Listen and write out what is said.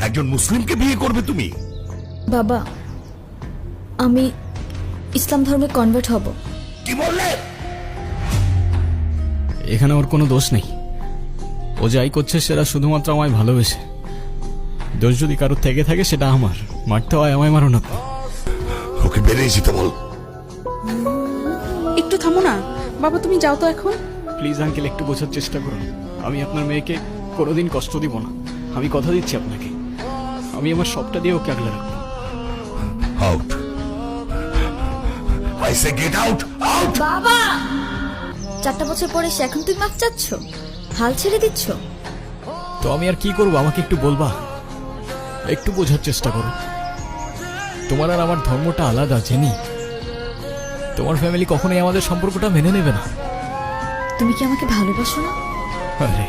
একজন মুসলিমকে বিয়ে করবে তুমি? বাবা, আমি ইসলাম ধর্মে কনভার্ট হব। কি বললে? এখানে ওর কোনো দোষ নেই। ও যাই করছে সেটা শুধুমাত্র আমায় ভালোবেসে। দোষ যদি কারোর থেকে থাকে সেটা আমার। মারতে হয় আমায়, মারো না। ওকে বেরিয়ে যেতে বল। একটু থামো না বাবা, তুমি যাও তো এখন। প্লিজ আঙ্কেল, একটু বোঝার চেষ্টা করুন। আমি আপনার মেয়েকে কোনোদিন কষ্ট দিব না। আমি কথা দিচ্ছি আপনাকে, আমি আমার সবটা দিয়ে ওকে আগলে রাখবো। Out. I say get out, out. বাবা, 4টা বছর পরে সে এখন তুই মাফ চাচ্ছ, হাল ছেড়ে দিচ্ছ? তো আমি আর কি করবো, আমাকে একটু বলবা? একটু বোঝার চেষ্টা করো। তোমার আর আমার ধর্মটা আলাদা, জেনি। তোমার ফ্যামিলি কখনোই আমাদের সম্পর্কটা মেনে নেবে না। তুমি কি আমাকে ভালোবাসো না? আরে